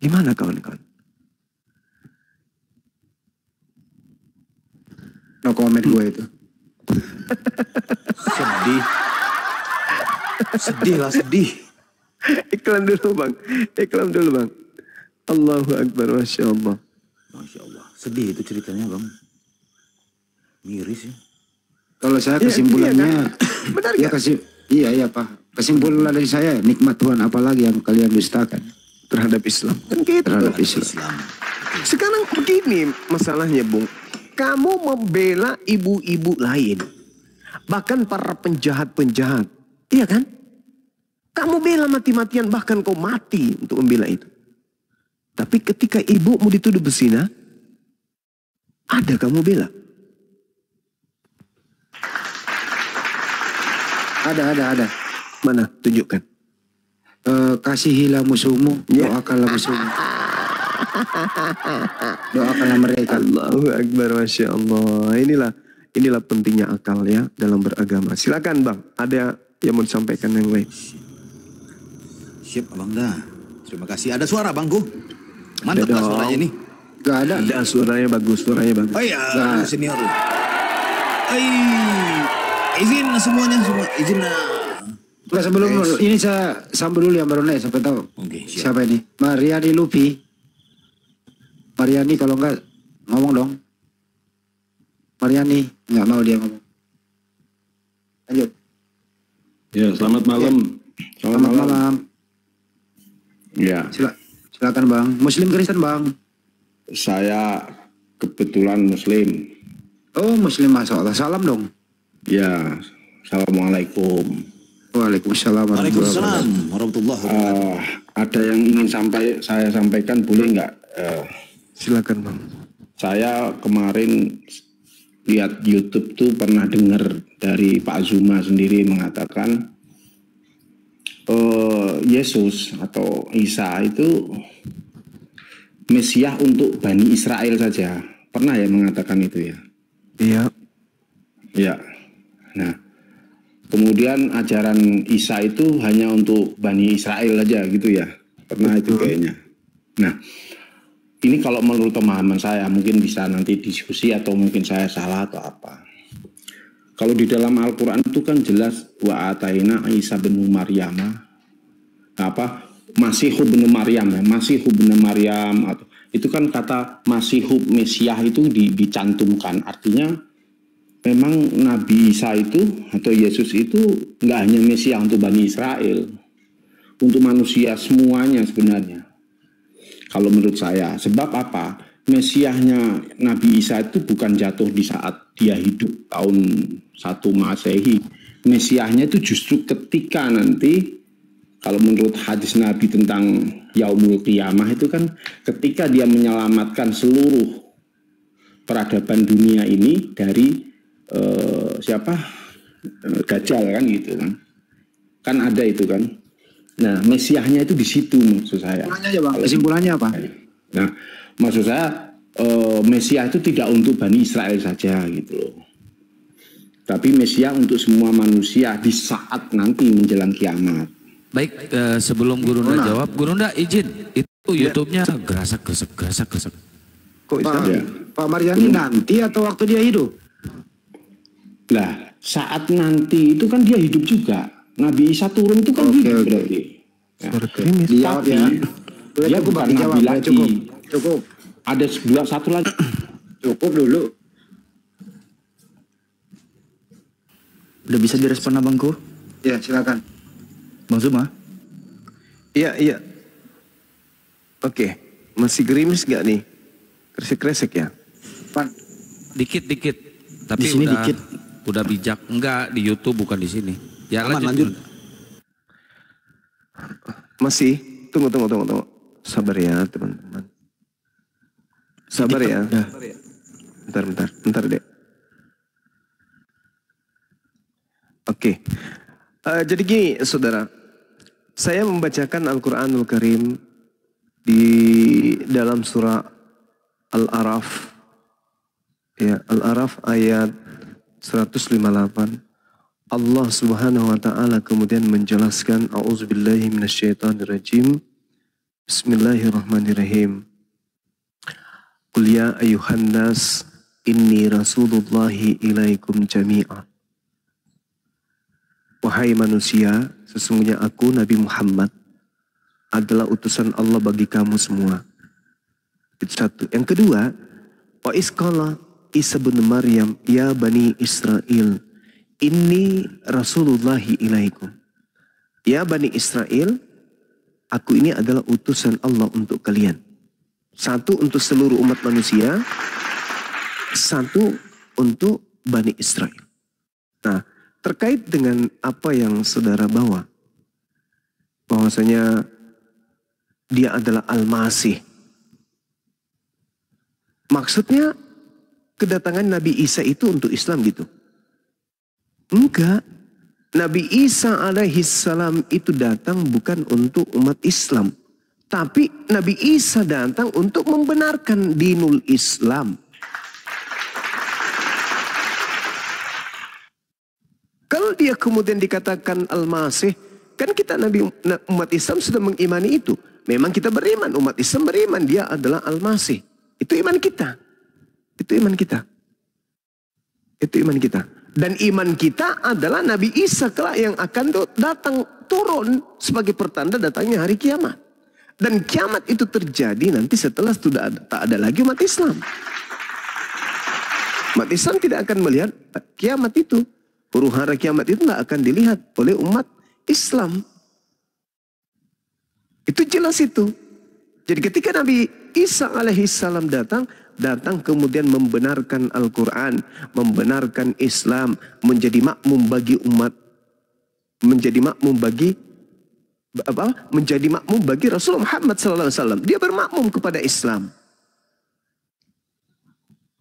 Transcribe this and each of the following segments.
Gimana kawan-kawan? No comment gue itu. Sedih. Sedih lah, sedih. Iklan dulu bang. Iklan dulu bang. Allahu Akbar, Masya Allah. Masya Allah. Sedih itu ceritanya bang. Miris ya. Kalau saya kesimpulannya, Benar ya gak? iya Pak. Kesimpulan dari saya, nikmat Tuhan apalagi yang kalian dustakan Terhadap Islam. Kan gitu. terhadap Islam. Islam. Sekarang begini masalahnya Bung. Kamu membela ibu-ibu lain. Bahkan para penjahat-penjahat. Iya kan? Kamu bela mati-matian, bahkan kau mati untuk membela itu. Tapi ketika ibumu dituduh berzina, ada kamu bela. Ada. Mana? Tunjukkan. Kasihilah musuhmu, Ya. doakanlah musuhmu. Doakanlah mereka. Allahu Akbar, Masya Allah. Inilah pentingnya akal ya dalam beragama. Silakan bang, ada yang mau disampaikan yang lain. Siap abang dah. Terima kasih. Ada suara bangku. Mantap Ada lah dong. suaranya nih. Gak ada. Ada suaranya bagus, suaranya bagus. Oh iya, senior. Izin semuanya, semua izin. Nggak, sebelum ini saya sambut dulu yang baru naik, siapa tahu. Oke, siap. Siapa ini? Mariani Lupi. Mariani kalau enggak ngomong dong. Mariani nggak mau dia ngomong. Lanjut. Ya, selamat malam. Selamat malam. Ya, Silakan bang. Muslim Kristen bang. saya kebetulan Muslim. Oh Muslim, masya Allah. Salam dong. Ya, assalamualaikum. Waalaikumsalam. Waalaikumsalam warahmatullahi wabarakatuh. Ada yang ingin saya sampaikan, boleh nggak? Silakan bang. Saya kemarin lihat YouTube tuh pernah dengar dari Pak Zuma sendiri mengatakan Yesus atau Isa itu Mesias untuk Bani Israel saja. Pernah ya mengatakan itu ya? Iya. Ya. Nah, kemudian ajaran Isa itu hanya untuk Bani Israel aja gitu ya. Pernah itu kayaknya. Nah, ini kalau menurut pemahaman saya, mungkin bisa nanti diskusi atau mungkin saya salah atau apa. Kalau di dalam Al-Quran itu kan jelas wa ataina Isa bin Maryam, Masihu bin Maryam ya, Masihu bin Maryam, atau itu kan kata Masihu Mesias itu dicantumkan, artinya memang Nabi Isa itu atau Yesus itu nggak hanya Mesias untuk Bani Israel, untuk manusia semuanya sebenarnya. Kalau menurut saya, sebab apa? Mesiasnya Nabi Isa itu bukan jatuh di saat dia hidup tahun 1 Masehi. Mesiasnya itu justru ketika nanti, kalau menurut hadis Nabi tentang Yaumul Qiyamah itu kan ketika dia menyelamatkan seluruh peradaban dunia ini dari Dajjal kan gitu kan. Kan ada itu kan. Nah, Mesiasnya itu di situ maksud saya. Kesimpulannya apa? Nah, maksud saya Mesias itu tidak untuk Bani Israel saja gitu loh. Tapi Mesias untuk semua manusia di saat nanti menjelang kiamat. Baik, sebelum Gurunda jawab, Gurunda izin itu YouTube-nya gerasak. Kok bisa? Pak Mariani nanti atau waktu dia hidup? Lah, saat nanti itu kan dia hidup juga. Nabi Isa turun itu kan hidup berarti. Ya. Dijawab ya. Dia bukan Nabi lagi. Cukup. Ada satu lagi. Cukup dulu. Udah bisa direspon abangku? Ya silakan. Bang Zuma? Iya. Oke. Masih gerimis gak nih? Kresek-kresek ya? Pan. Dikit. Tapi Di sini udah dikit. udah bijak. Enggak, di YouTube bukan di sini. Ya Lanjut. Masih? Tunggu. Sabar ya teman-teman. Sabar ya. Bentar dek. Oke. Jadi gini saudara. Saya membacakan Al-Quranul Karim di dalam surah Al-A'raf. Ya, Al-A'raf ayat 158. Allah Subhanahu wa taala kemudian menjelaskan auzubillahi minasyaitonirrajim. Bismillahirrahmanirrahim. Qul ya ayuhan nas inni rasulullahi ilaikum jami'a. Wahai manusia, sesungguhnya aku Nabi Muhammad adalah utusan Allah bagi kamu semua. Itu satu. Yang kedua, wa isqala Isa bin Maryam ya bani Israel inni rasulullahi ilaikum. Ya bani Israel, aku ini adalah utusan Allah untuk kalian. Satu untuk seluruh umat manusia, satu untuk Bani Israel. Nah, terkait dengan apa yang saudara bawa, bahwasanya dia adalah Al-Masih. Maksudnya kedatangan Nabi Isa itu untuk Islam gitu? Enggak. Nabi Isa alaihissalam itu datang bukan untuk umat Islam. Tapi Nabi Isa datang untuk membenarkan dinul Islam. Kalau dia kemudian dikatakan Al-Masih, kan kita umat Islam sudah mengimani itu. Memang kita beriman, umat Islam beriman dia adalah Al-Masih. Itu iman kita. Itu iman kita. Itu iman kita. Dan iman kita adalah Nabi Isa kelak yang akan datang turun sebagai pertanda datangnya hari kiamat. Dan kiamat itu terjadi nanti setelah sudah tak ada lagi umat Islam. Umat Islam tidak akan melihat kiamat itu. Huru-hara kiamat itu tidak akan dilihat oleh umat Islam. Itu jelas itu. Jadi ketika Nabi Isa alaihissalam datang kemudian membenarkan Al-Quran, membenarkan Islam, menjadi makmum bagi umat, menjadi makmum bagi Rasulullah Muhammad SAW. Dia bermakmum kepada Islam.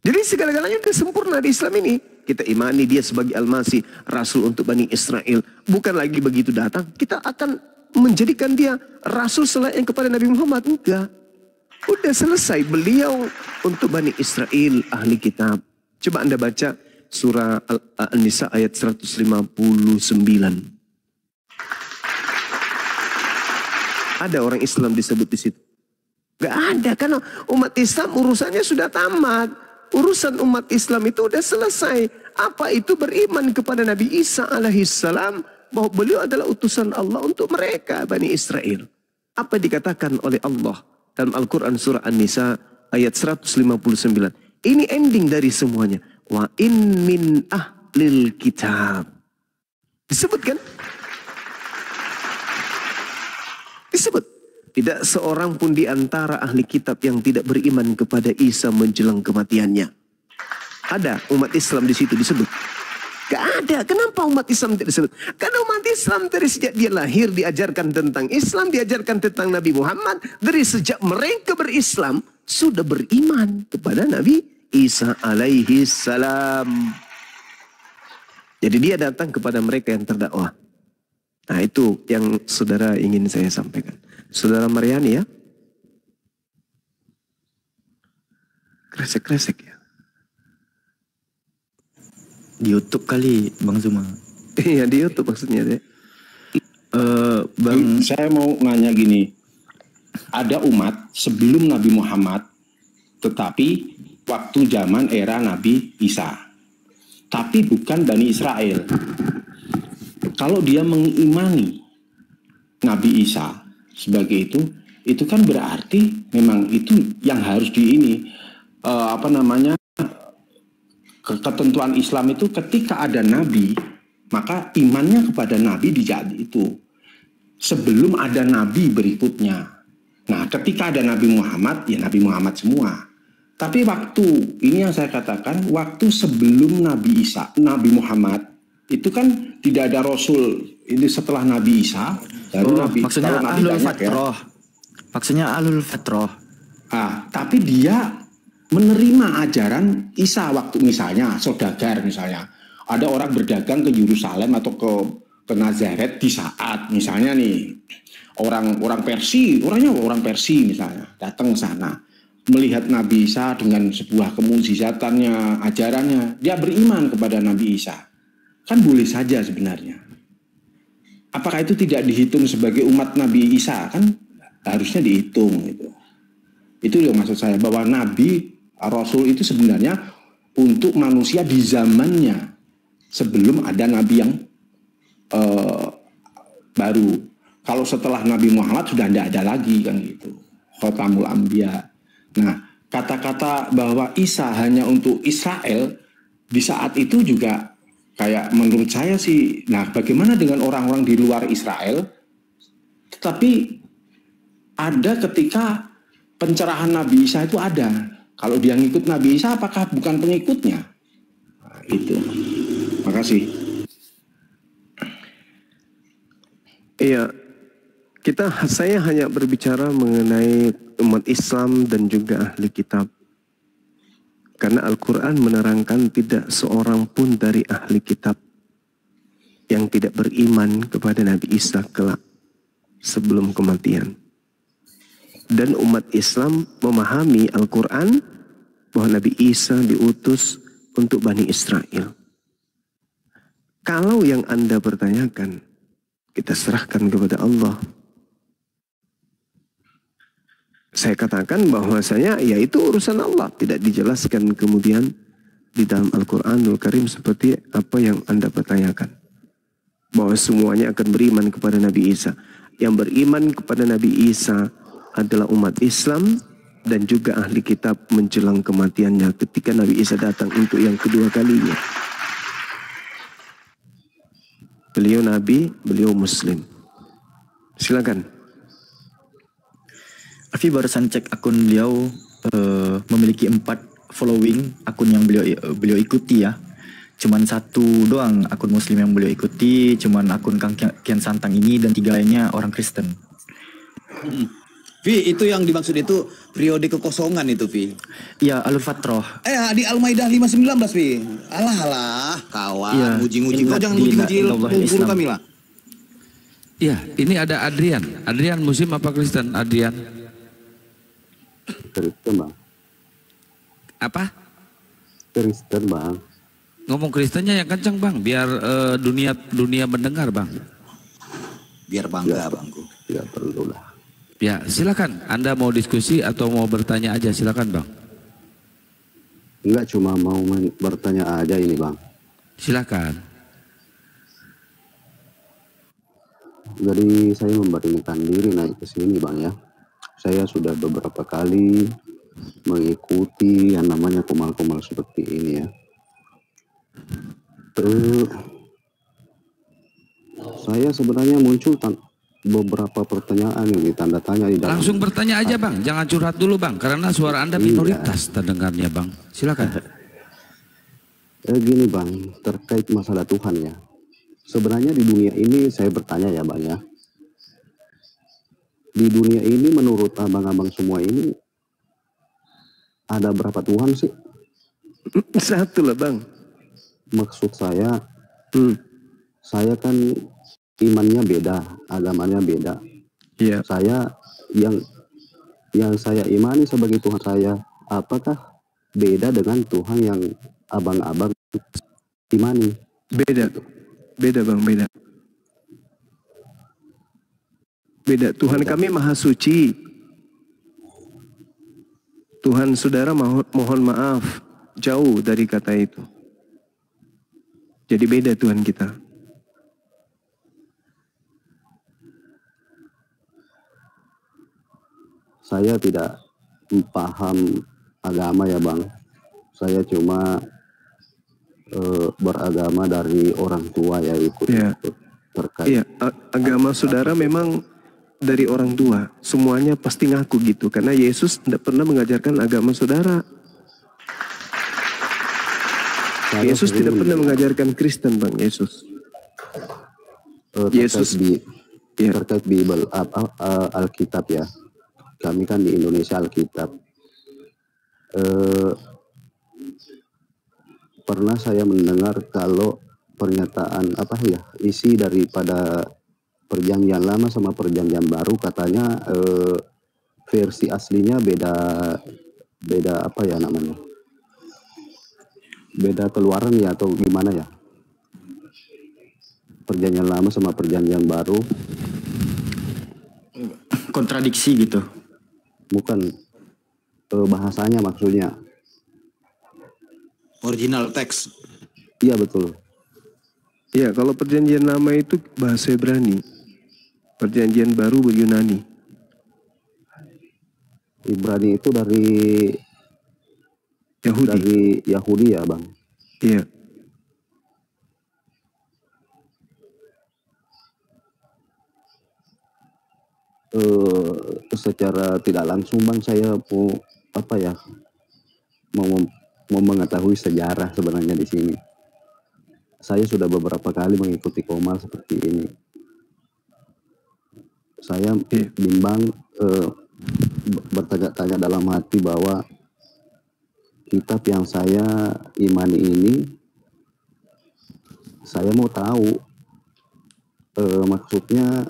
Jadi segala-galanya sudah sempurna di Islam ini. Kita imani dia sebagai Al-Masih, Rasul untuk Bani Israel. Bukan lagi begitu datang, kita akan menjadikan dia Rasul selayaknya kepada Nabi Muhammad. Enggak. Udah selesai. Beliau untuk Bani Israel, ahli kitab. Coba Anda baca surah An-Nisa ayat 159. Ada orang Islam disebut di situ? Gak ada, karena umat Islam urusannya sudah tamat. Urusan umat Islam itu udah selesai. Apa itu beriman kepada Nabi Isa alaihissalam, bahwa beliau adalah utusan Allah untuk mereka, Bani Israel. Apa dikatakan oleh Allah dalam Al-Quran surah An-Nisa ayat 159. Ini ending dari semuanya. Wa in min ahlil kitab. Disebutkan? Disebut. Tidak seorang pun di antara ahli kitab yang tidak beriman kepada Isa menjelang kematiannya. Ada umat Islam di situ disebut. Gak ada. Kenapa umat Islam tidak disebut? Karena umat Islam dari sejak dia lahir diajarkan tentang Islam, diajarkan tentang Nabi Muhammad. Dari sejak mereka berislam sudah beriman kepada Nabi Isa alaihi salam. Jadi dia datang kepada mereka yang terdakwah. Nah itu yang saudara ingin saya sampaikan. Saudara Mariani ya. Kresek-kresek ya. Di YouTube kali Bang Zuma. Iya di YouTube maksudnya deh. Bang, saya mau nanya gini. Ada umat sebelum Nabi Muhammad, tetapi waktu zaman era Nabi Isa. Tapi bukan Bani Israel. Kalau dia mengimani Nabi Isa sebagai itu kan berarti memang itu yang harus ketentuan Islam itu ketika ada Nabi, maka imannya kepada Nabi dijadi itu. Sebelum ada Nabi berikutnya. Nah, ketika ada Nabi Muhammad, ya Nabi Muhammad semua. Tapi waktu, ini yang saya katakan, waktu sebelum Nabi Isa, Nabi Muhammad, itu kan tidak ada Rasul. Ini setelah Nabi Isa, baru Nabi. Maksudnya Nabi Ahlul banyak, Fatrah. ya. Maksudnya Ahlul Fatrah. Tapi dia menerima ajaran Isa waktu misalnya, saudagar misalnya. Ada orang berdagang ke Yerusalem atau ke Nazaret di saat misalnya nih orang Persia misalnya datang ke sana melihat Nabi Isa dengan sebuah kemujizatannya, ajarannya, dia beriman kepada Nabi Isa. Kan boleh saja sebenarnya. Apakah itu tidak dihitung sebagai umat Nabi Isa? Kan harusnya dihitung gitu. Itu yang maksud saya, bahwa nabi rasul itu sebenarnya untuk manusia di zamannya sebelum ada nabi yang baru. Kalau setelah Nabi Muhammad sudah tidak ada lagi kan gitu. Khotamul Anbiya. Nah, kata-kata bahwa Isa hanya untuk Israel di saat itu juga kayak menurut saya sih, nah bagaimana dengan orang-orang di luar Israel? Tetapi ada ketika pencerahan Nabi Isa itu ada. Kalau dia ngikut Nabi Isa, apakah bukan pengikutnya? Nah, itu. Makasih. Iya, saya hanya berbicara mengenai umat Islam dan juga ahli kitab. Karena Al-Quran menerangkan tidak seorang pun dari ahli kitab yang tidak beriman kepada Nabi Isa kelak sebelum kematian. Dan umat Islam memahami Al-Quran bahwa Nabi Isa diutus untuk Bani Israel. Kalau yang Anda pertanyakan, kita serahkan kepada Allah. Saya katakan bahwasanya ya itu urusan Allah, tidak dijelaskan kemudian di dalam Al-Quranul Karim seperti apa yang Anda pertanyakan. Bahwa semuanya akan beriman kepada Nabi Isa. Yang beriman kepada Nabi Isa adalah umat Islam dan juga ahli kitab menjelang kematiannya ketika Nabi Isa datang untuk yang kedua kalinya. Beliau Nabi, beliau Muslim. Silakan. Afi barusan cek akun beliau, memiliki 4 following akun yang beliau ikuti ya. Cuman 1 doang akun Muslim yang beliau ikuti, cuman akun Kang Kian Santang ini, dan 3 lainnya orang Kristen. Vi, itu yang dimaksud itu periode kekosongan itu, Vi. Iya, Alul Fatroh. Di Al-Maidah 5:19, Vi. Alah, kawan, Ya, nguji-nguji. Kau jangan nguji-nguji guru kami lah. Iya, ini ada Adrian. Adrian Muslim apa Kristen? Adrian. Kristen, Bang. Apa? Kristen, Bang. Ngomong Kristennya yang kencang, Bang, biar dunia mendengar, Bang. Biar bangga, Bangku. Tidak perlu lah. Ya, silakan. Anda mau diskusi atau mau bertanya aja, silakan, Bang. Enggak, cuma mau bertanya aja ini, Bang. Silakan. Jadi saya memberanikan diri naik ke sini, Bang ya. Saya sudah beberapa kali mengikuti yang namanya kumal-kumal seperti ini ya. Saya sebenarnya muncul beberapa pertanyaan yang ditanda tanya di dalam. Langsung bertanya aja, Bang. Jangan curhat dulu, Bang, karena suara Anda minoritas terdengarnya, Bang. Silakan. Gini, Bang, terkait masalah Tuhan ya. Sebenarnya di dunia ini saya bertanya ya, Bang ya. Di dunia ini menurut abang-abang semua ini ada berapa Tuhan sih? 1 lah, Bang. Maksud saya, saya kan imannya beda, agamanya beda. Iya. Saya yang saya imani sebagai Tuhan saya, apakah beda dengan Tuhan yang abang-abang imani? Beda, Bang, beda. Beda. Tuhan kami maha suci. Tuhan saudara mohon maaf, jauh dari kata itu. Jadi beda Tuhan kita. Saya tidak paham agama ya, Bang. Saya cuma beragama dari orang tua ya, ikut terkait. Iya, agama saudara memang dari orang tua. Semuanya pasti ngaku gitu. Karena Yesus tidak pernah mengajarkan agama saudara. Yesus tidak pernah mengajarkan Kristen, Bang. Yesus. Terkait Bible, Alkitab ya. Kami kan di Indonesia Alkitab. Pernah saya mendengar kalau pernyataan isi daripada perjanjian lama sama perjanjian baru, katanya versi aslinya beda beda keluaran ya, atau gimana ya, perjanjian lama sama perjanjian baru. kontradiksi gitu. Bukan bahasanya maksudnya. Original teks. Iya betul. Ya, kalau perjanjian lama itu bahasa Ibrani. Perjanjian baru Yunani. Ibrani itu dari Yahudi. Yahudi ya Bang. Iya. Secara tidak langsung Bang, saya mau mengetahui sejarah sebenarnya di sini. Saya sudah beberapa kali mengikuti Komal seperti ini. Saya bimbang, bertanya-tanya dalam hati bahwa kitab yang saya imani ini, saya mau tahu maksudnya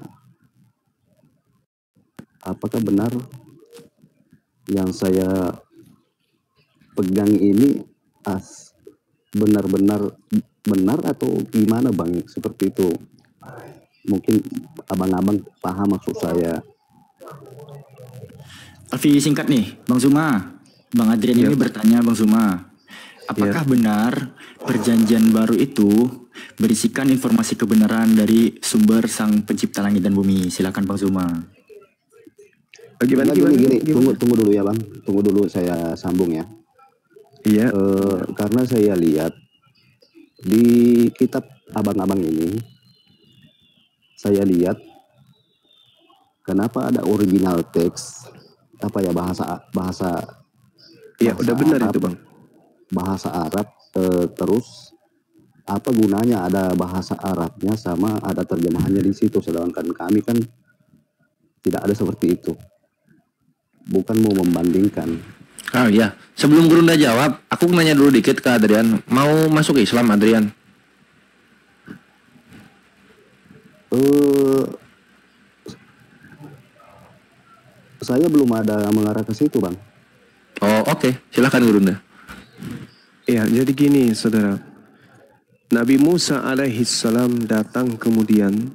apakah benar yang saya pegang ini benar-benar benar atau gimana Bang, seperti itu. Mungkin abang-abang paham maksud saya. Alfi, singkat nih, Bang Zuma. Bang Adrian ini bertanya, Bang Zuma, apakah benar perjanjian baru itu berisikan informasi kebenaran dari sumber sang pencipta langit dan bumi? Silakan Bang Zuma. Gimana? Tunggu dulu ya Bang. Tunggu dulu, saya sambung ya. Iya. Karena saya lihat di kitab abang-abang ini, saya lihat kenapa ada original teks bahasa Iya, udah benar Arab, itu Bang. Bahasa Arab, terus apa gunanya ada bahasa Arabnya sama ada terjemahannya di situ, sedangkan kami kan tidak ada seperti itu. Bukan mau membandingkan. Oh iya, sebelum Gurunda jawab, aku nanya dulu dikit ke Adrian. Mau masuk Islam Adrian? Saya belum ada mengarah ke situ Bang. Oh oke. Silakan Gurunda. Ya, jadi gini saudara. Nabi Musa alaihissalam datang kemudian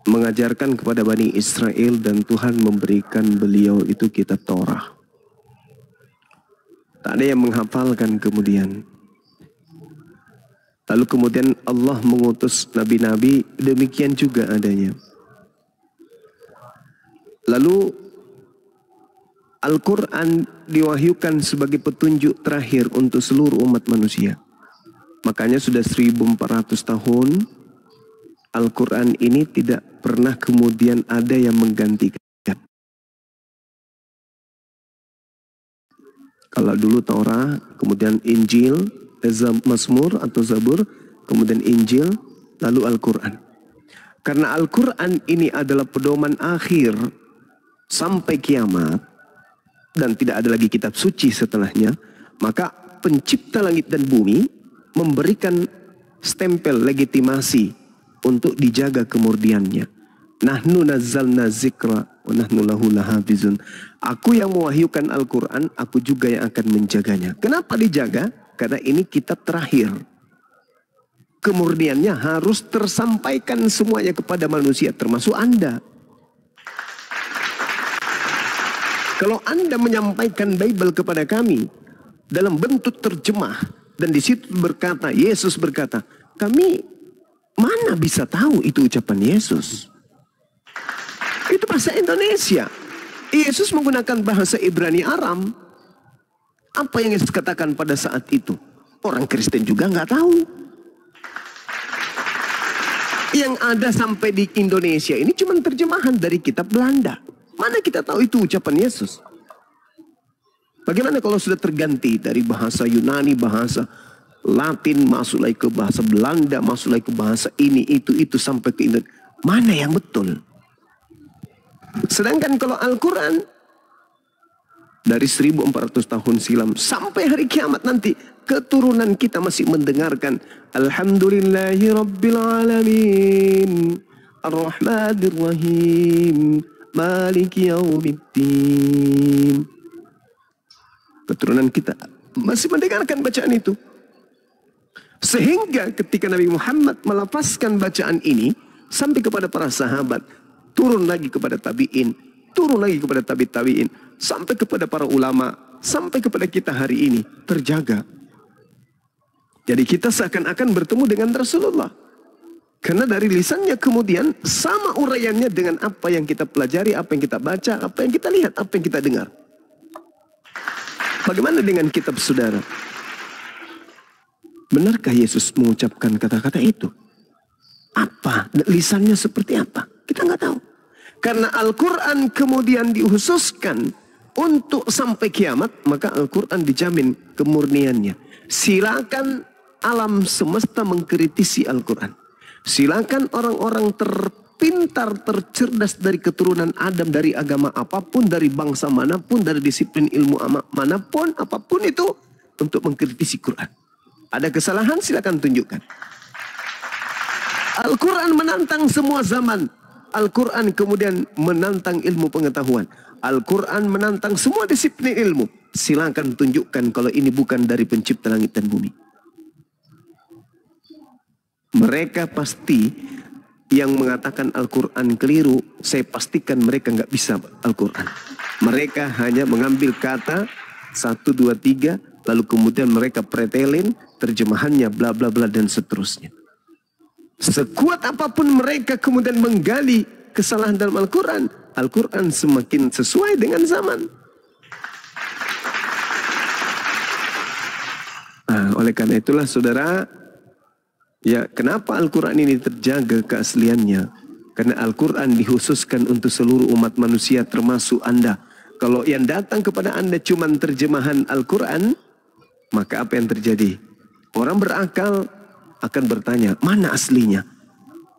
mengajarkan kepada Bani Israel dan Tuhan memberikan beliau itu kitab Torah. Tak ada yang menghafalkan kemudian. Lalu kemudian Allah mengutus nabi-nabi, demikian juga adanya. Lalu Al-Quran diwahyukan sebagai petunjuk terakhir untuk seluruh umat manusia. Makanya sudah 1400 tahun Al-Quran ini tidak pernah kemudian ada yang menggantikan. Kalau dulu Torah, kemudian Injil, Mazmur atau Zabur, kemudian Injil, lalu Al-Quran. Karena Al-Quran ini adalah pedoman akhir sampai kiamat, dan tidak ada lagi kitab suci setelahnya, maka pencipta langit dan bumi memberikan stempel legitimasi untuk dijaga kemurniannya. Nahnu nazzalna zikra wa nahnu lahu lahafizun. Aku yang mewahyukan Al-Quran, aku juga yang akan menjaganya. Kenapa dijaga? Karena ini kitab terakhir. Kemurniannya harus tersampaikan semuanya kepada manusia, termasuk Anda. Kalau Anda menyampaikan Bible kepada kami dalam bentuk terjemah, dan di situ berkata, Yesus berkata, kami mana bisa tahu itu ucapan Yesus? Itu bahasa Indonesia. Yesus menggunakan bahasa Ibrani Aram. Apa yang Yesus katakan pada saat itu? Orang Kristen juga nggak tahu. Yang ada sampai di Indonesia ini cuma terjemahan dari kitab Belanda. Mana kita tahu itu ucapan Yesus? Bagaimana kalau sudah terganti dari bahasa Yunani, bahasa Latin, masuk lagi ke bahasa Belanda, masuk lagi ke bahasa ini, itu sampai ke Indonesia. Mana yang betul? Sedangkan kalau Al-Quran dari 1400 tahun silam sampai hari kiamat nanti, keturunan kita masih mendengarkan Alhamdulillahi Rabbil Alamin Ar-Rahmanir Rahim Maliki Yaumiddin. Keturunan kita masih mendengarkan bacaan itu. Sehingga ketika Nabi Muhammad melafazkan bacaan ini sampai kepada para sahabat, turun lagi kepada tabi'in, turun lagi kepada tabi'in, sampai kepada para ulama, sampai kepada kita hari ini terjaga. Jadi kita seakan-akan bertemu dengan Rasulullah. Karena dari lisannya kemudian sama uraiannya dengan apa yang kita pelajari, apa yang kita baca, apa yang kita lihat, apa yang kita dengar. Bagaimana dengan kitab saudara? Benarkah Yesus mengucapkan kata-kata itu? Apa? Lisannya seperti apa? Kita nggak tahu. Karena Al-Quran kemudian dikhususkan untuk sampai kiamat, maka Al-Quran dijamin kemurniannya. Silakan alam semesta mengkritisi Al-Quran. Silakan orang-orang terpintar, tercerdas dari keturunan Adam, dari agama apapun, dari bangsa manapun, dari disiplin ilmu manapun, apapun itu, untuk mengkritisi Quran. Ada kesalahan, silakan tunjukkan. Al-Quran menantang semua zaman. Al-Quran kemudian menantang ilmu pengetahuan. Al-Quran menantang semua disiplin ilmu. Silakan tunjukkan kalau ini bukan dari pencipta langit dan bumi. Mereka pasti yang mengatakan Al-Quran keliru, saya pastikan mereka nggak bisa Al-Quran. Mereka hanya mengambil kata 1, 2, 3, lalu kemudian mereka pretelin terjemahannya bla bla bla dan seterusnya. Sekuat apapun mereka kemudian menggali kesalahan dalam Al-Quran, Al-Quran semakin sesuai dengan zaman. Nah, oleh karena itulah saudara, ya, kenapa Al-Quran ini terjaga keasliannya? Karena Al-Quran dikhususkan untuk seluruh umat manusia termasuk Anda. Kalau yang datang kepada Anda cuma terjemahan Al-Quran, maka apa yang terjadi? Orang berakal akan bertanya, mana aslinya?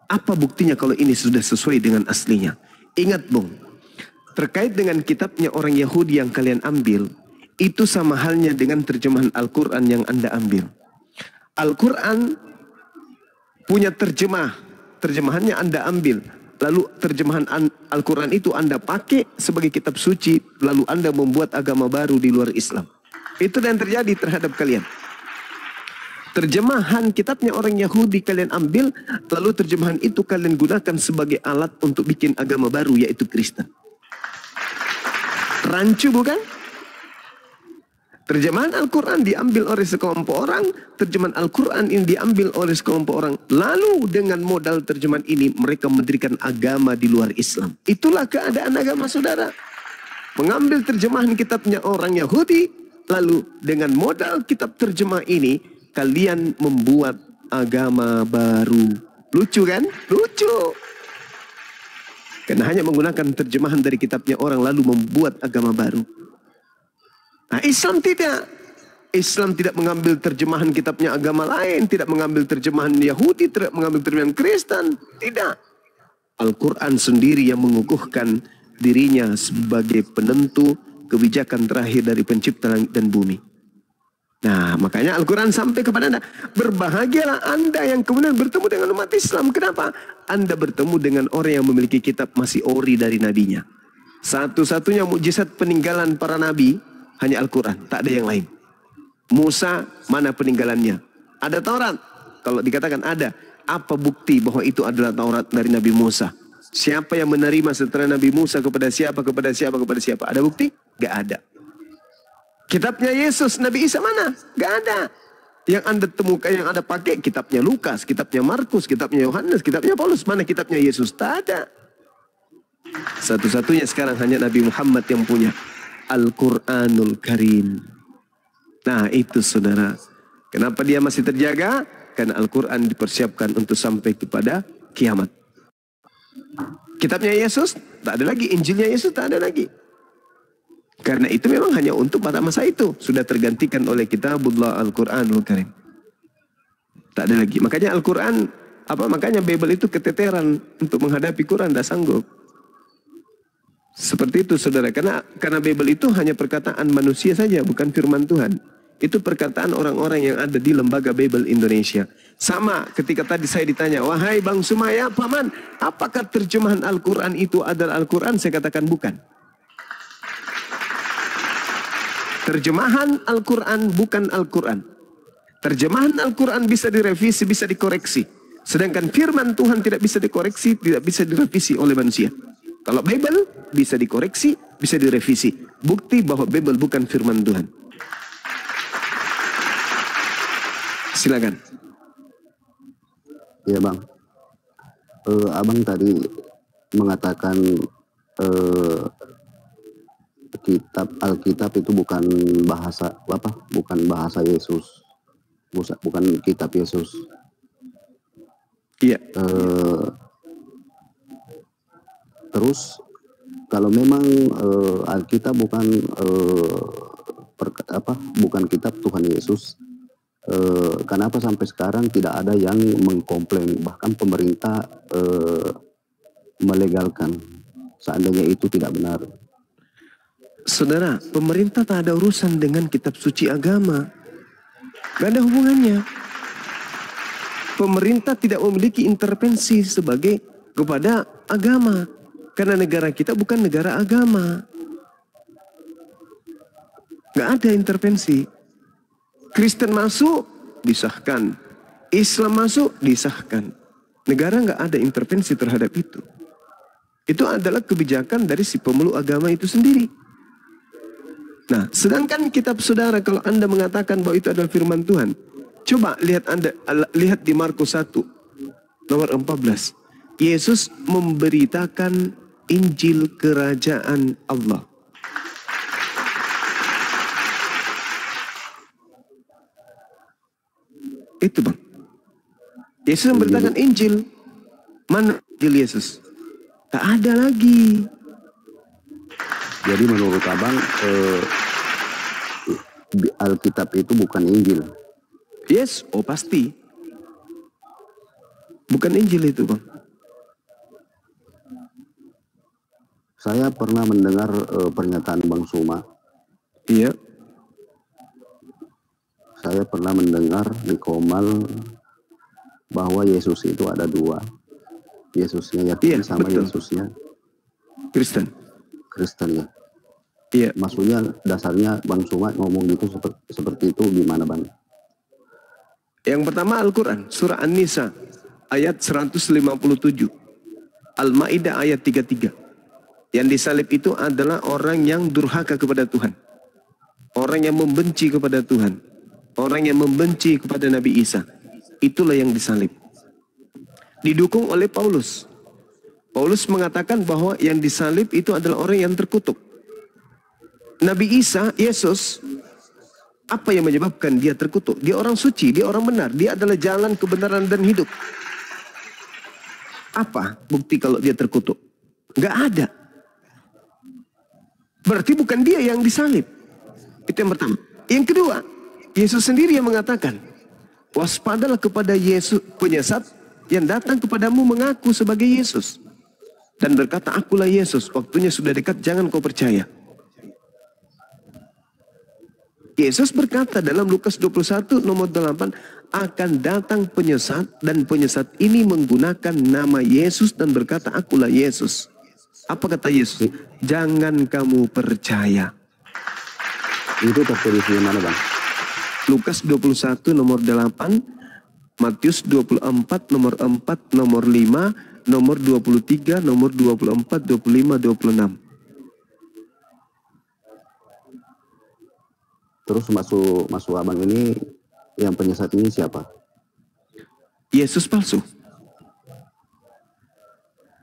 Apa buktinya kalau ini sudah sesuai dengan aslinya? Ingat Bung, terkait dengan kitabnya orang Yahudi yang kalian ambil, itu sama halnya dengan terjemahan Al-Quran yang Anda ambil. Al-Quran punya terjemahannya Anda ambil, lalu terjemahan Al-Quran itu Anda pakai sebagai kitab suci, lalu Anda membuat agama baru di luar Islam. Itu yang terjadi terhadap kalian. Terjemahan kitabnya orang Yahudi kalian ambil, lalu terjemahan itu kalian gunakan sebagai alat untuk bikin agama baru, yaitu Kristen. Rancu bukan? Terjemahan Al-Quran diambil oleh sekelompok orang, terjemahan Al-Quran ini diambil oleh sekelompok orang. Lalu dengan modal terjemahan ini mereka mendirikan agama di luar Islam. Itulah keadaan agama saudara. Mengambil terjemahan kitabnya orang Yahudi, lalu dengan modal kitab terjemah ini, kalian membuat agama baru. Lucu kan? Lucu. Karena hanya menggunakan terjemahan dari kitabnya orang lalu membuat agama baru. Nah, Islam tidak. Islam tidak mengambil terjemahan kitabnya agama lain, tidak mengambil terjemahan Yahudi, tidak mengambil terjemahan Kristen. Tidak. Al-Quran sendiri yang mengukuhkan dirinya sebagai penentu kebijakan terakhir dari pencipta langit dan bumi. Nah, makanya Al-Quran sampai kepada Anda. Berbahagialah Anda yang kemudian bertemu dengan umat Islam. Kenapa? Anda bertemu dengan orang yang memiliki kitab masih ori dari nabinya. Satu-satunya mukjizat peninggalan para nabi hanya Al-Quran, tak ada yang lain. Musa, mana peninggalannya? Ada Taurat. Kalau dikatakan ada, apa bukti bahwa itu adalah Taurat dari Nabi Musa? Siapa yang menerima setelah Nabi Musa kepada siapa, kepada siapa, kepada siapa? Ada bukti? Gak ada. Kitabnya Yesus, Nabi Isa mana? Gak ada. Yang Anda temukan, yang Anda pakai, kitabnya Lukas, kitabnya Markus, kitabnya Yohanes, kitabnya Paulus. Mana kitabnya Yesus? Tak ada. Satu-satunya sekarang hanya Nabi Muhammad yang punya Al-Quranul Karim. Nah itu saudara. Kenapa dia masih terjaga? Karena Al-Quran dipersiapkan untuk sampai kepada kiamat. Kitabnya Yesus tak ada lagi. Injilnya Yesus tak ada lagi. Karena itu memang hanya untuk pada masa itu. Sudah tergantikan oleh kitabullah Al-Quranul Karim. Tak ada lagi. Makanya Al-Quran, makanya Bible itu keteteran untuk menghadapi Quran, tak sanggup. Seperti itu saudara. Karena Bible itu hanya perkataan manusia saja, bukan firman Tuhan. Itu perkataan orang-orang yang ada di lembaga Bible Indonesia. Sama ketika tadi saya ditanya, wahai Bang Sumaya, Paman, apakah terjemahan Al-Quran itu adalah Al-Quran? Saya katakan bukan. Terjemahan Al-Quran bukan Al-Quran. Terjemahan Al-Quran bisa direvisi, bisa dikoreksi. Sedangkan firman Tuhan tidak bisa dikoreksi, tidak bisa direvisi oleh manusia. Kalau Bible bisa dikoreksi, bisa direvisi. Bukti bahwa Bible bukan firman Tuhan. Silakan. Ya bang, abang tadi mengatakan Alkitab itu bukan bahasa bukan bahasa Yesus, bukan kitab Yesus. Iya. Terus kalau memang Alkitab bukan bukan kitab Tuhan Yesus, kenapa sampai sekarang tidak ada yang mengkomplain, bahkan pemerintah melegalkan seandainya itu tidak benar? Saudara, pemerintah tak ada urusan dengan kitab suci agama. Gak ada hubungannya. Pemerintah tidak memiliki intervensi kepada agama. Karena negara kita bukan negara agama. Gak ada intervensi. Kristen masuk, disahkan. Islam masuk, disahkan. Negara gak ada intervensi terhadap itu. Itu adalah kebijakan dari si pemeluk agama itu sendiri. Nah, sedangkan kitab saudara, kalau Anda mengatakan bahwa itu adalah firman Tuhan, coba lihat di Markus 1 nomor 14. Yesus memberitakan Injil Kerajaan Allah. Itu bang. Yesus memberitakan Injil. Mana Injil Yesus? Tak ada lagi. Jadi menurut abang Alkitab itu bukan Injil? Yes, oh pasti. Bukan Injil itu bang. Saya pernah mendengar pernyataan Bang Suma. Iya. Saya pernah mendengar di Komal bahwa Yesus itu ada dua. Yesusnya Yahudi sama betul. Yesusnya Kristen ya. Iya. Maksudnya dasarnya Bang Suma ngomong gitu seperti itu gimana Bang? Yang pertama Al-Quran, surah An-Nisa ayat 157, Al-Ma'idah ayat 33. Yang disalib itu adalah orang yang durhaka kepada Tuhan, orang yang membenci kepada Tuhan, orang yang membenci kepada Nabi Isa. Itulah yang disalib. Didukung oleh Paulus. Paulus mengatakan bahwa yang disalib itu adalah orang yang terkutuk. Nabi Isa, Yesus, apa yang menyebabkan dia terkutuk? Dia orang suci, dia orang benar, dia adalah jalan kebenaran dan hidup. Apa bukti kalau dia terkutuk? Gak ada. Berarti bukan dia yang disalib. Itu yang pertama. Yang kedua, Yesus sendiri yang mengatakan, waspadalah kepada Yesus penyesat yang datang kepadamu mengaku sebagai Yesus dan berkata, akulah Yesus, waktunya sudah dekat, jangan kau percaya. Yesus berkata dalam Lukas 21 nomor 8, akan datang penyesat dan penyesat ini menggunakan nama Yesus dan berkata, akulah Yesus. Apa kata Yesus? Jangan kamu percaya. Itu tertulis di mana Bang? Lukas 21 nomor 8, Matius 24 nomor 4, nomor 5, nomor 23, nomor 24, 25, 26. Terus masuk abang ini, yang penyesat ini siapa? Yesus palsu.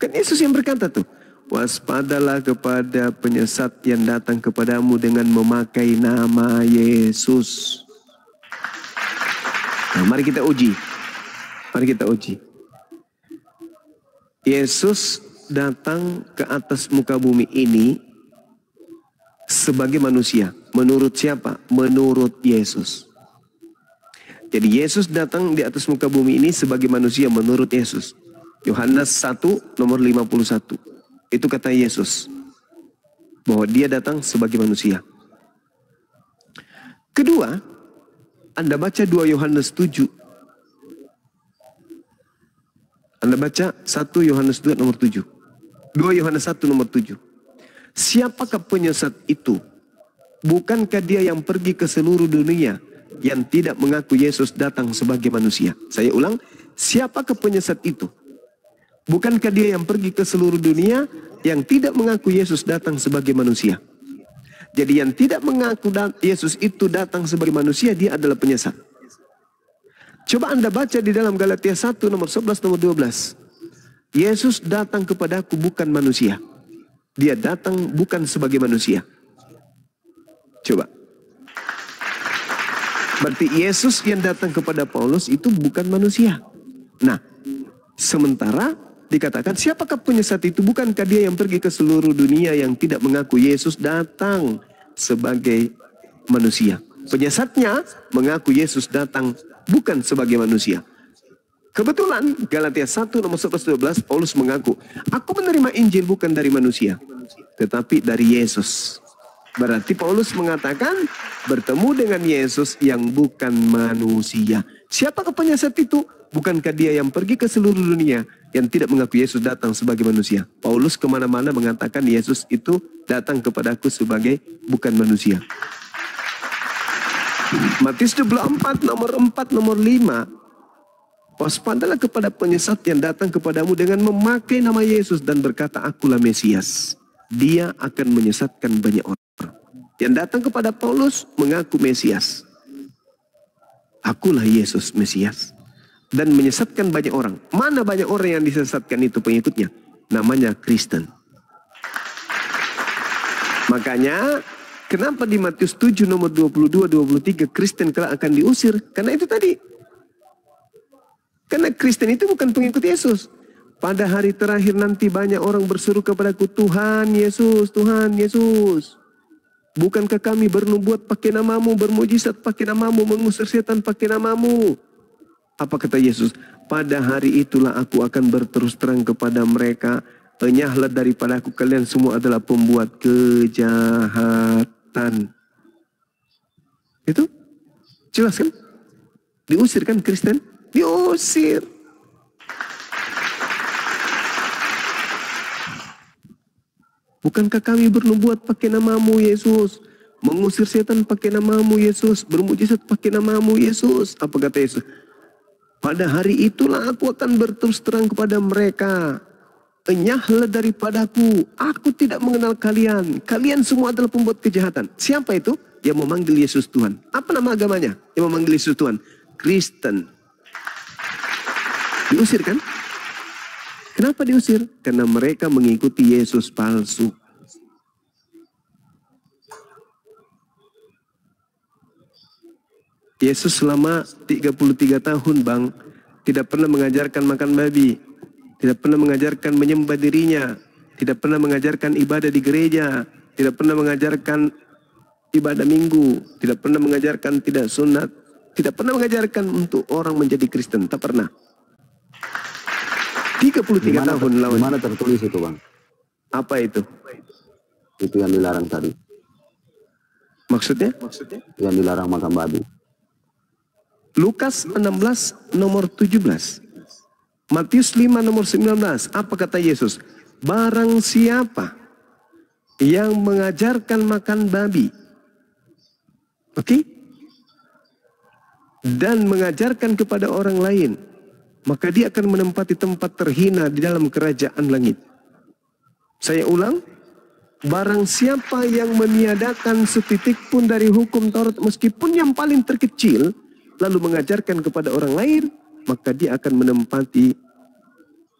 Kan Yesus yang berkata tuh, waspadalah kepada penyesat yang datang kepadamu dengan memakai nama Yesus. Nah, mari kita uji. Mari kita uji. Yesus datang ke atas muka bumi ini sebagai manusia. Menurut siapa? Menurut Yesus. Jadi Yesus datang di atas muka bumi ini sebagai manusia menurut Yesus. Yohanes 1 nomor 51. Itu kata Yesus, bahwa dia datang sebagai manusia. Kedua, Anda baca 2 Yohanes 7. Anda baca 1 Yohanes 2 nomor 7. 2 Yohanes 1 nomor 7. Siapakah penyesat itu? Bukankah dia yang pergi ke seluruh dunia yang tidak mengaku Yesus datang sebagai manusia? Saya ulang, siapakah penyesat itu? Bukankah dia yang pergi ke seluruh dunia yang tidak mengaku Yesus datang sebagai manusia? Jadi yang tidak mengaku Yesus itu datang sebagai manusia, dia adalah penyesat. Coba Anda baca di dalam Galatia 1 nomor 11 nomor 12. Yesus datang kepadaku bukan manusia. Dia datang bukan sebagai manusia. Coba. Berarti Yesus yang datang kepada Paulus itu bukan manusia. Nah, sementara dikatakan siapakah penyesat itu? Bukankah dia yang pergi ke seluruh dunia yang tidak mengaku Yesus datang sebagai manusia? Penyesatnya mengaku Yesus datang bukan sebagai manusia. Kebetulan Galatia 1 nomor 11-12 Paulus mengaku, aku menerima Injil bukan dari manusia, tetapi dari Yesus. Berarti Paulus mengatakan bertemu dengan Yesus yang bukan manusia. Siapakah penyesat itu? Bukankah dia yang pergi ke seluruh dunia yang tidak mengaku Yesus datang sebagai manusia? Paulus kemana-mana mengatakan Yesus itu datang kepadaku sebagai bukan manusia. Matius 24 nomor 4 nomor 5. Waspadalah kepada penyesat yang datang kepadamu dengan memakai nama Yesus dan berkata, akulah Mesias. Dia akan menyesatkan banyak orang. Yang datang kepada Paulus mengaku Mesias. Akulah Yesus Mesias. Dan menyesatkan banyak orang. Mana banyak orang yang disesatkan itu pengikutnya? Namanya Kristen. Makanya kenapa di Matius 7 nomor 22-23 Kristen kelak akan diusir? Karena itu tadi. Karena Kristen itu bukan pengikut Yesus. Pada hari terakhir nanti banyak orang berseru kepadaku, Tuhan Yesus, Tuhan Yesus. Bukankah kami bernubuat pakai namamu, bermujizat pakai namamu, mengusir setan pakai namamu? Apa kata Yesus? Pada hari itulah aku akan berterus terang kepada mereka. Enyahlah daripada aku, kalian semua adalah pembuat kejahatan. Itu jelas kan? Diusir kan Kristen? Diusir. Bukankah kami bernubuat pakai namamu Yesus? Mengusir setan pakai namamu Yesus? Bermujizat pakai namamu Yesus? Apa kata Yesus? Pada hari itulah aku akan berterus terang kepada mereka. Enyahlah daripadaku, aku tidak mengenal kalian. Kalian semua adalah pembuat kejahatan. Siapa itu? Yang memanggil Yesus Tuhan. Apa nama agamanya? Yang memanggil Yesus Tuhan. Kristen. Diusir kan? Kenapa diusir? Karena mereka mengikuti Yesus palsu. Yesus selama 33 tahun bang, tidak pernah mengajarkan makan babi, tidak pernah mengajarkan menyembah dirinya, tidak pernah mengajarkan ibadah di gereja, tidak pernah mengajarkan ibadah minggu, tidak pernah mengajarkan tidak sunat, tidak pernah mengajarkan untuk orang menjadi Kristen, tak pernah. 33 tahun lawan. Di mana tertulis itu bang? Apa itu? Itu yang dilarang tadi. Maksudnya? Yang dilarang makan babi. Lukas 16 nomor 17. Matius 5 nomor 19. Apa kata Yesus? Barang siapa yang mengajarkan makan babi, oke? Dan mengajarkan kepada orang lain, maka dia akan menempati tempat terhina di dalam kerajaan langit. Saya ulang, barang siapa yang meniadakan setitik pun dari hukum Taurat, meskipun yang paling terkecil, lalu mengajarkan kepada orang lain, maka dia akan menempati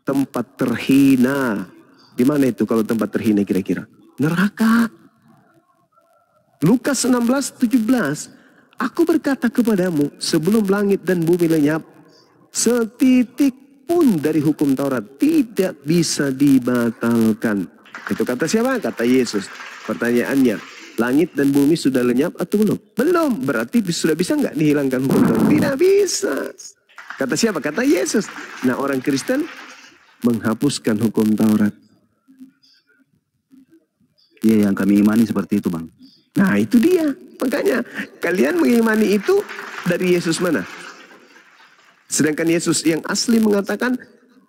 tempat terhina. Di mana itu kalau tempat terhina kira-kira? Neraka. Lukas 16:17. Aku berkata kepadamu, sebelum langit dan bumi lenyap, setitik pun dari hukum Taurat tidak bisa dibatalkan. Itu kata siapa? Kata Yesus. Pertanyaannya, langit dan bumi sudah lenyap atau belum? Belum. Berarti sudah bisa nggak dihilangkan hukum Taurat? Tidak bisa. Kata siapa? Kata Yesus. Nah, orang Kristen menghapuskan hukum Taurat. Iya, yang kami imani seperti itu bang. Nah, itu dia. Makanya kalian mengimani itu dari Yesus mana? Sedangkan Yesus yang asli mengatakan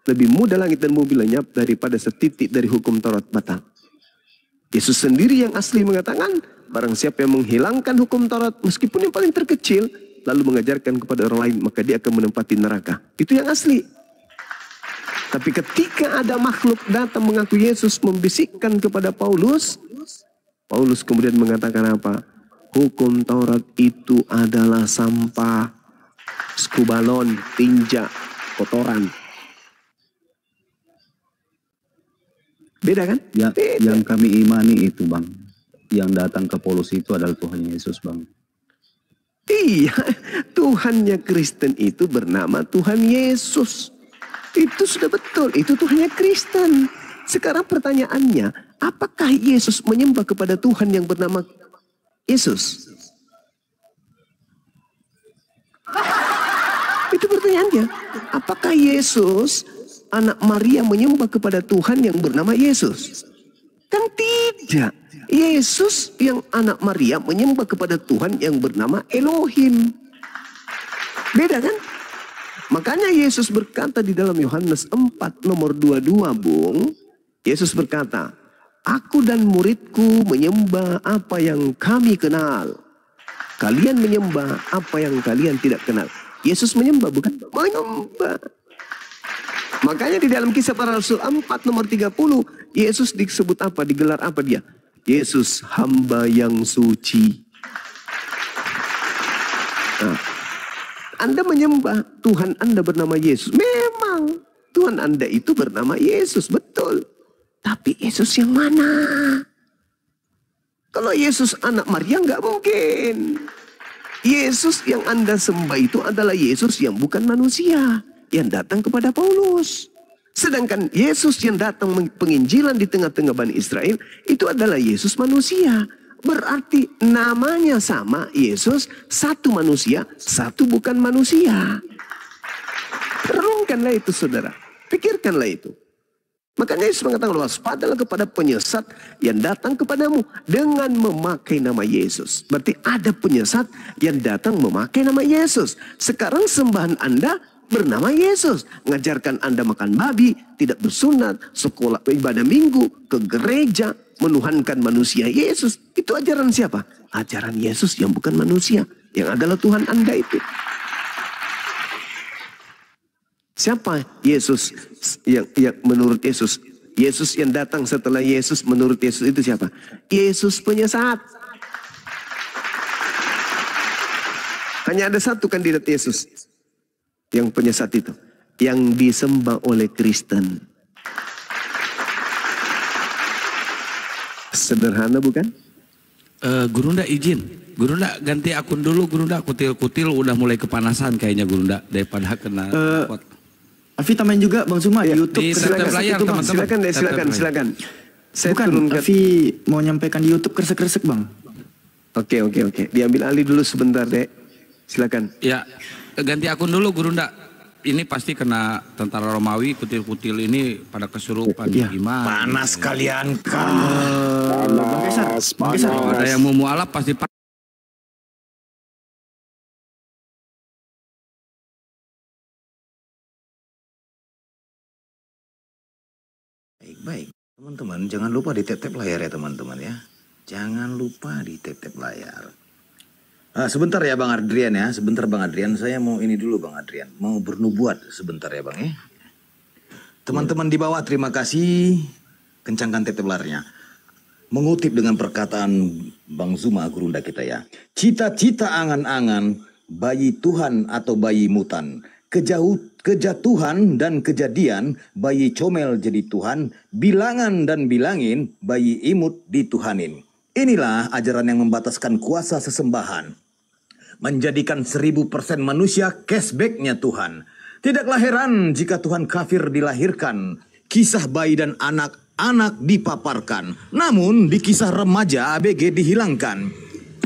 lebih mudah langit dan bumi lenyap daripada setitik dari hukum Taurat batal. Yesus sendiri yang asli mengatakan, barang siapa yang menghilangkan hukum Taurat meskipun yang paling terkecil, lalu mengajarkan kepada orang lain, maka dia akan menempati neraka. Itu yang asli. Tapi ketika ada makhluk datang mengaku Yesus, membisikkan kepada Paulus, Paulus kemudian mengatakan apa? Hukum Taurat itu adalah sampah, skubalon, tinja, kotoran. Beda kan? Ya, Beda. yang kami imani itu Bang, yang datang ke Paulus itu adalah Tuhan Yesus Bang. Iya, Tuhannya Kristen itu bernama Tuhan Yesus. Itu sudah betul, itu Tuhannya Kristen. Sekarang pertanyaannya, apakah Yesus menyembah kepada Tuhan yang bernama Yesus? Itu pertanyaannya. Apakah Yesus, anak Maria, menyembah kepada Tuhan yang bernama Yesus? Kan tidak. Yesus yang anak Maria menyembah kepada Tuhan yang bernama Elohim. Beda kan? Makanya Yesus berkata di dalam Yohanes 4 nomor 22, Bung. Yesus berkata, aku dan muridku menyembah apa yang kami kenal. Kalian menyembah apa yang kalian tidak kenal. Yesus menyembah, bukan? Menyembah. Makanya di dalam Kisah Para Rasul 4 nomor 30, Yesus disebut apa? Digelar apa dia? Yesus hamba yang suci. Nah, Anda menyembah Tuhan Anda bernama Yesus. Memang Tuhan Anda itu bernama Yesus, betul. Tapi Yesus yang mana? Kalau Yesus anak Maria nggak mungkin. Yesus yang Anda sembah itu adalah Yesus yang bukan manusia, yang datang kepada Paulus. Sedangkan Yesus yang datang penginjilan di tengah-tengah Bani Israel itu adalah Yesus manusia. Berarti namanya sama, Yesus, satu manusia, satu bukan manusia. Renungkanlah itu saudara, pikirkanlah itu. Makanya Yesus mengatakan, waspadalah kepada penyesat yang datang kepadamu dengan memakai nama Yesus. Berarti ada penyesat yang datang memakai nama Yesus. Sekarang sembahan Anda bernama Yesus. Ngajarkan Anda makan babi, tidak bersunat, sekolah ibadah minggu, ke gereja, menuhankan manusia Yesus. Itu ajaran siapa? Ajaran Yesus yang bukan manusia, yang adalah Tuhan Anda itu. Siapa Yesus yang menurut Yesus? Yesus yang datang setelah Yesus menurut Yesus itu siapa? Yesus penyesat. Hanya ada satu kandidat Yesus yang penyesat itu, yang disembah oleh Kristen. Sederhana bukan? Gurunda izin, Gurunda ganti akun dulu, Gurunda kutil-kutil udah mulai kepanasan kayaknya Gurunda daripada kena Afi tambahin juga Bang Zuma di YouTube. Di tetap layar teman-teman. Silakan. Saya Bukan, turunkan. Afi mau nyampaikan di YouTube kresek-kresek Bang. Oke. Diambil alih dulu sebentar, Dek. Silakan. Ya, ganti akun dulu Gurunda. Ini pasti kena tentara Romawi, kutil-kutil ini pada kesurupan gimana? Panas kalian kan. Bang Kaisar. Ada yang mau mualaf pasti Baik, teman-teman, jangan lupa di tap layar ya teman-teman ya. Jangan lupa di tap layar. Sebentar ya Bang Adrian ya, sebentar Bang Adrian. Saya mau ini dulu Bang Adrian, mau bernubuat sebentar ya Bang ya. Teman-teman di bawah terima kasih, kencangkan tap layarnya. Mengutip dengan perkataan Bang Zuma Gurunda kita ya. Cita-cita angan-angan, bayi Tuhan atau bayi mutan. Kejatuhan dan kejadian, bayi comel jadi Tuhan, bilangan dan bilangin, bayi imut dituhanin. Inilah ajaran yang membataskan kuasa sesembahan. Menjadikan 1000% manusia cashbacknya Tuhan. Tidaklah heran jika Tuhan kafir dilahirkan. Kisah bayi dan anak-anak dipaparkan. Namun di kisah remaja ABG dihilangkan.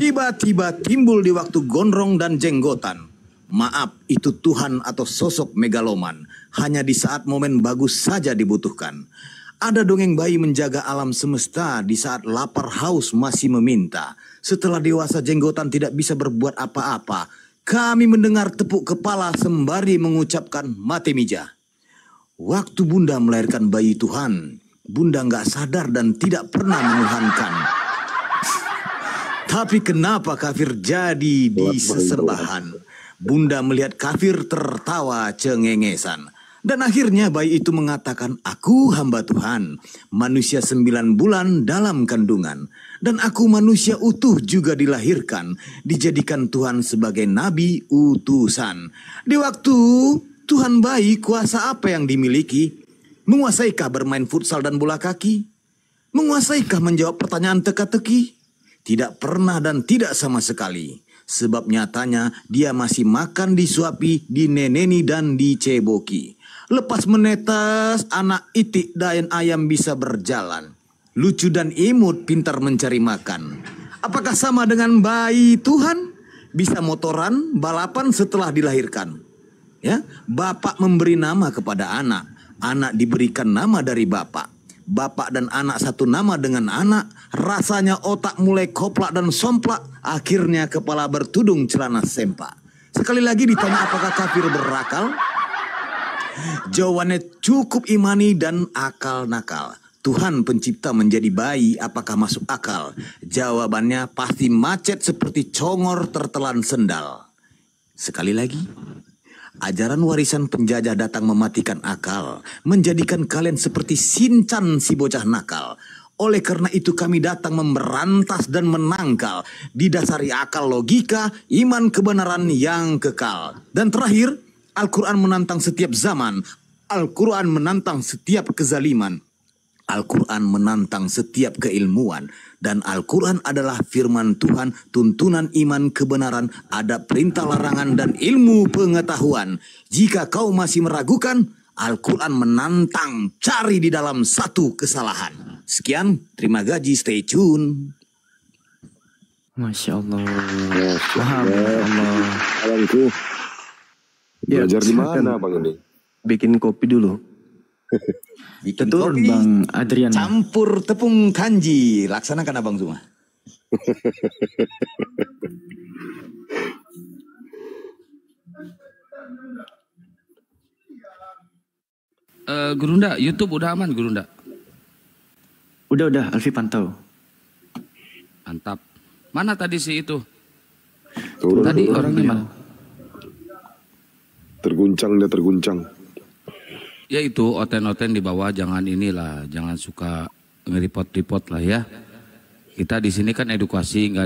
Tiba-tiba timbul di waktu gondrong dan jenggotan. Maaf, itu Tuhan atau sosok megaloman. Hanya di saat momen bagus saja dibutuhkan. Ada dongeng bayi menjaga alam semesta di saat lapar haus masih meminta. Setelah dewasa jenggotan tidak bisa berbuat apa-apa. Kami mendengar tepuk kepala sembari mengucapkan mati mija. Waktu Bunda melahirkan bayi Tuhan, Bunda nggak sadar dan tidak pernah menuhankan. Tapi kenapa kafir jadi di sesembahan? Bunda melihat kafir tertawa cengengesan. Dan akhirnya bayi itu mengatakan, "Aku hamba Tuhan, manusia 9 bulan dalam kandungan. Dan aku manusia utuh juga dilahirkan, dijadikan Tuhan sebagai nabi utusan." Di waktu Tuhan bayi, kuasa apa yang dimiliki? Menguasaikah bermain futsal dan bola kaki? Menguasaikah menjawab pertanyaan teka-teki? Tidak pernah dan tidak sama sekali. Sebab nyatanya dia masih makan disuapi, dineneni dan diceboki. Lepas menetas, anak itik dan ayam bisa berjalan. Lucu dan imut, pintar mencari makan. Apakah sama dengan bayi Tuhan? Bisa motoran, balapan setelah dilahirkan. Ya, bapak memberi nama kepada anak. Anak diberikan nama dari bapak. Bapak dan anak satu nama dengan anak. Rasanya otak mulai koplak dan somplak. Akhirnya kepala bertudung, celana sempak. Sekali lagi ditanya apakah kafir berakal? Jawabannya cukup imani dan akal nakal. Tuhan pencipta menjadi bayi, apakah masuk akal? Jawabannya pasti macet seperti congor tertelan sendal. Sekali lagi, ajaran warisan penjajah datang mematikan akal, menjadikan kalian seperti Shinchan si bocah nakal. Oleh karena itu kami datang memberantas dan menangkal, didasari akal logika, iman kebenaran yang kekal. Dan terakhir, Al-Quran menantang setiap zaman. Al-Quran menantang setiap kezaliman. Al-Quran menantang setiap keilmuan. Dan Al-Quran adalah firman Tuhan, tuntunan iman kebenaran, ada perintah larangan dan ilmu pengetahuan. Jika kau masih meragukan, Al-Quran menantang, cari di dalam satu kesalahan. Sekian, terima gaji, stay tune. Masya Allah. Paham, Allah. Abangku, Ya, belajar di silakan. mana bang ini? Bikin kopi dulu. Bikin Betul kopi, Bang Adrian. campur tepung kanji. Laksanakan Abang Zuma. Gurunda, YouTube udah aman Gurunda? Udah Alfi pantau. Mantap. Mana tadi si itu? Turun, Tadi turun. orangnya mana? Terguncang dia terguncang. Ya itu oten-oten di bawah, jangan inilah, jangan suka nge-report lah ya. Kita di sini kan edukasi, nggak